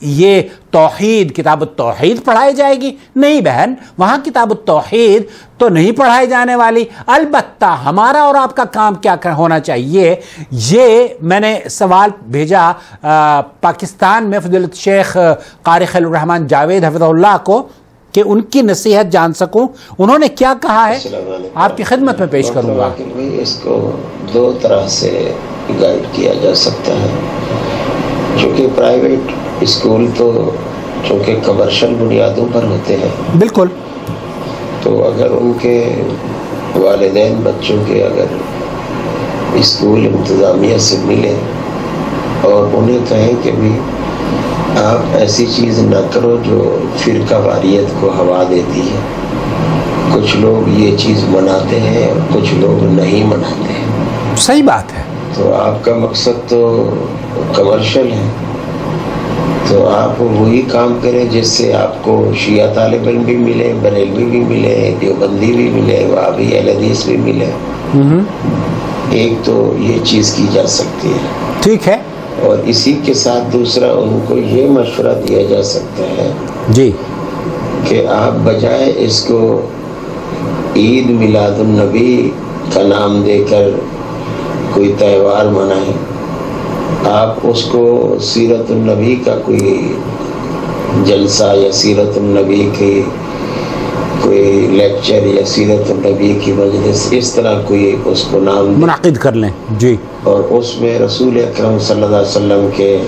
یہ توحید کتاب التوحید پڑھائی جائے گی؟ نہیں بہن، وہاں کتاب التوحید تو نہیں پڑھائی جانے والی۔ البتہ ہمارا اور آپ کا کام کیا ہونا چاہیے، یہ میں نے سوال بھیجا پاکستان میں فضیلت شیخ قاری خلیل الرحمن جاوید حفظہ اللہ کو کہ ان کی نصیحت جان سکوں۔ انہوں نے کیا کہا ہے آپ کی خدمت میں پیش کروں گا۔ اس کو دو طرح سے گائیڈ کیا جا سکتا ہے، چونکہ پرائیویٹ اسکول تو چونکہ کمرشل بنیادوں پر ہوتے ہیں، بالکل، تو اگر ان کے والدین بچوں کے اگر اسکول انتظامیہ سے ملیں اور انہیں کہیں کہ بھی آپ ایسی چیز نہ کرو جو فرقہ واریت کو ہوا دیتی ہے، کچھ لوگ یہ چیز مناتے ہیں اور کچھ لوگ نہیں مناتے ہیں، صحیح بات ہے، تو آپ کا مقصد تو کمرشل ہے، تو آپ وہی کام کریں جس سے آپ کو شیعہ طالب علم بھی ملے، بریلوی بھی ملے، دیوبندی بھی ملے، وہابی اہل حدیث بھی ملے۔ ایک تو یہ چیز کی جا سکتی ہے، ٹھیک ہے، اور اسی کے ساتھ دوسرا ان کو یہ مشورہ دیا جا سکتا ہے جی کہ آپ بجائے اس کو عید میلاد النبی کا نام دے کر کوئی تہوار منائیں، آپ اس کو سیرت النبی کا کوئی جلسہ یا سیرت النبی کی کوئی لیکچر یا سیرت النبی کی مجلس اس طرح کوئی اس کو نام منعقد کر لیں، جی، اور اس میں رسول اکرم صلی اللہ علیہ وسلم کے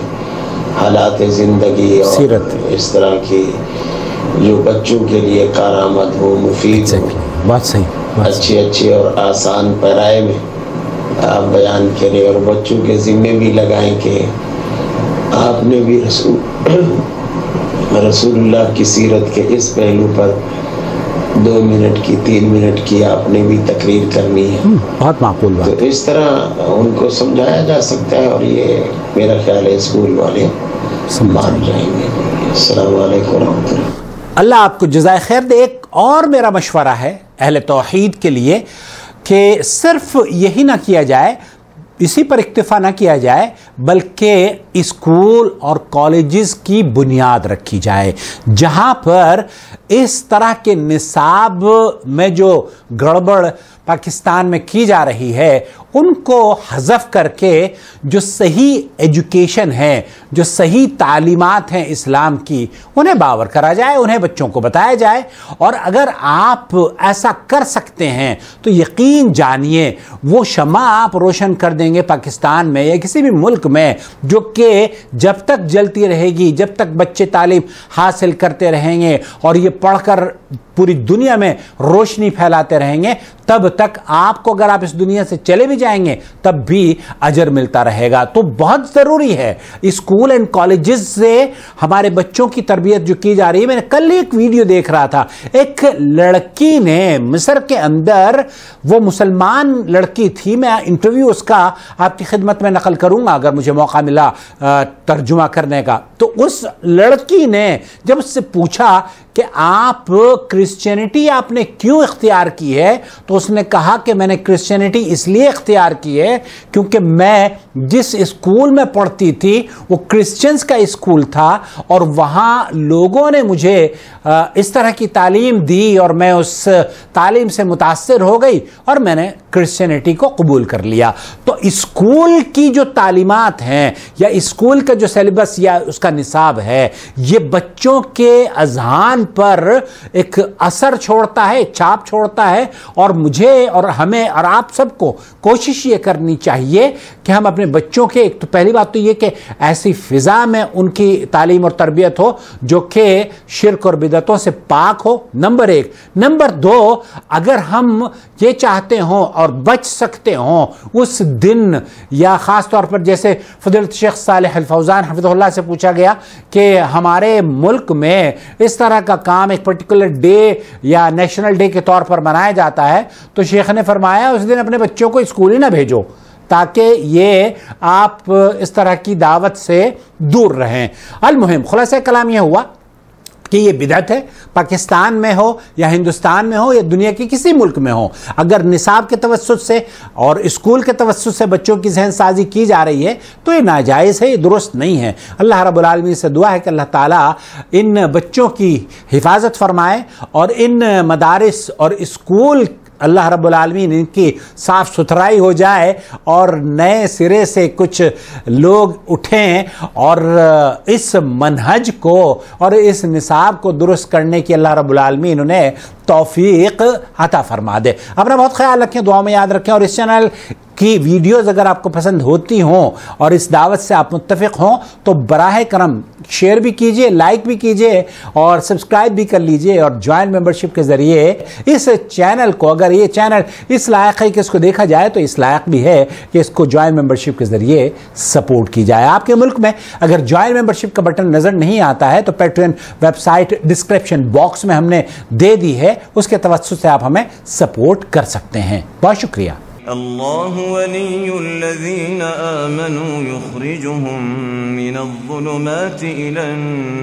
حالات زندگی اور سیرت اس طرح کی جو بچوں کے لیے کارآمد ہو، مفید ہو، بات صحیح، اچھے اور آسان پیرائے میں آپ بیان کریں، اور بچوں کے ذمے بھی لگائیں کہ آپ نے بھی رسول اللہ کی سیرت کے اس پہلو پر 2 منٹ کی 3 منٹ کی آپ نے بھی تقریر کرنی ہے۔ بہت معقول بات، تو اس طرح ان کو سمجھایا جا سکتا ہے، اور یہ میرا خیال ہے اسکول والے مان جائیں گے۔ السلام علیکم ورحمۃ اللہ۔ اللہ آپ کو جزائے خیر دے۔ ایک اور میرا مشورہ ہے اہل توحید کے لیے کہ صرف یہی نہ کیا جائے، اسی پر اکتفا نہ کیا جائے، بلکہ اسکول اور کالجز کی بنیاد رکھی جائے، جہاں پر اس طرح کے نصاب میں جو گڑبڑ پاکستان میں کی جا رہی ہے ان کو حذف کر کے جو صحیح ایجوکیشن ہے، جو صحیح تعلیمات ہیں اسلام کی، انہیں باور کرا جائے، انہیں بچوں کو بتایا جائے۔ اور اگر آپ ایسا کر سکتے ہیں تو یقین جانیے وہ شمع آپ روشن کر دیں گے پاکستان میں یا کسی بھی ملک میں، جو کہ جب تک جلتی رہے گی، جب تک بچے تعلیم حاصل کرتے رہیں گے اور یہ پڑھ کر پوری دنیا میں روشنی پھیلاتے رہیں گے، تب تک آپ کو اگر آپ اس دنیا سے چلے بھی جائیں گے تب بھی اجر ملتا رہے گا۔ تو بہت ضروری ہے اسکول اینڈ کالجز سے ہمارے بچوں کی تربیت جو کی جا رہی ہے۔ میں نے کل ایک ویڈیو دیکھ رہا تھا، ایک لڑکی نے مصر کے اندر، وہ مسلمان لڑکی تھی، میں انٹرویو اس کا آپ کی خدمت میں نقل کروں گا اگر مجھے موقع ملا ترجمہ کرنے کا۔ تو اس لڑکی نے جب اس سے پوچھا کہ آپ کرسچینٹی آپ نے کیوں اختیار کی ہے، تو اس نے کہا کہ میں نے کرسچینٹی اس لیے اختیار کی ہے کیونکہ میں جس اسکول میں پڑھتی تھی وہ کرسچنز کا اسکول تھا، اور وہاں لوگوں نے مجھے اس طرح کی تعلیم دی اور میں اس تعلیم سے متاثر ہو گئی اور میں نے کرسچینٹی کو قبول کر لیا۔ تو اسکول کی جو تعلیمات ہیں یا اسکول کا جو سیلیبس یا اس کا نصاب ہے، یہ بچوں کے اذہان پر ایک اثر چھوڑتا ہے، چھاپ چھوڑتا ہے، اور مجھے اور ہمیں اور آپ سب کو کوشش یہ کرنی چاہیے کہ ہم اپنے بچوں کے، ایک تو پہلی بات تو یہ کہ ایسی فضا میں ان کی تعلیم اور تربیت ہو جو کہ شرک اور بدعتوں سے پاک ہو، نمبر 1۔ نمبر 2، اگر ہم یہ چاہتے ہوں اور بچ سکتے ہوں اس دن، یا خاص طور پر جیسے فضیلت شیخ صالح الفوزان حفظہ اللہ سے پوچھا گیا کہ ہمارے ملک میں اس طرح کا کام ایک پرٹیکولر ڈے یا نیشنل ڈے کے طور پر منایا جاتا ہے، تو شیخ نے فرمایا اس دن اپنے بچوں کو اسکول ہی نہ بھیجو تاکہ یہ آپ اس طرح کی دعوت سے دور رہیں۔ المہم خلاصہ کلام یہ ہوا کہ یہ بدعت ہے، پاکستان میں ہو یا ہندوستان میں ہو یا دنیا کے کسی ملک میں ہو، اگر نصاب کے توسط سے اور اسکول کے توسط سے بچوں کی ذہن سازی کی جا رہی ہے تو یہ ناجائز ہے، یہ درست نہیں ہے۔ اللہ رب العالمین سے دعا ہے کہ اللہ تعالیٰ ان بچوں کی حفاظت فرمائے اور ان مدارس اور اسکول اللہ رب العالمین ان کی صاف ستھرائی ہو جائے اور نئے سرے سے کچھ لوگ اٹھیں اور اس منہج کو اور اس نصاب کو درست کرنے کی اللہ رب العالمین انہیں توفیق عطا فرما دے۔ اپنا بہت خیال رکھیں، دعاؤں میں یاد رکھیں، اور اس چینل کی ویڈیوز اگر آپ کو پسند ہوتی ہوں اور اس دعوت سے آپ متفق ہوں تو براہ کرم شیئر بھی کیجئے، لائک بھی کیجئے اور سبسکرائب بھی کر لیجئے، اور جوائنٹ ممبرشپ کے ذریعے اس چینل کو، اگر یہ چینل اس لائق ہے کہ اس کو دیکھا جائے تو اس لائق بھی ہے کہ اس کو جوائنٹ ممبرشپ کے ذریعے سپورٹ کی جائے۔ آپ کے ملک میں اگر جوائنٹ ممبرشپ کا بٹن نظر نہیں آتا ہے تو پیٹرین ویب سائٹ ڈسکرپشن باکس میں ہم نے دے دی ہے، اس کے توسط سے آپ ہمیں سپورٹ کر سکتے ہیں۔ بہت شکریہ۔ اللہ ولی الذین آمنوا یخرجهم من الظلمات إلى النور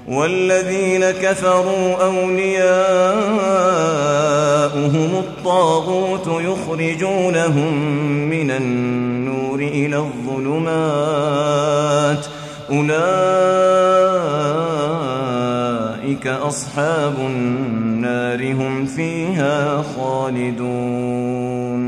والذین كفروا أولیاؤهم الطاغوت یخرجونهم من النور إلى الظلمات أولئك أصحاب النار هم فيها خالدون۔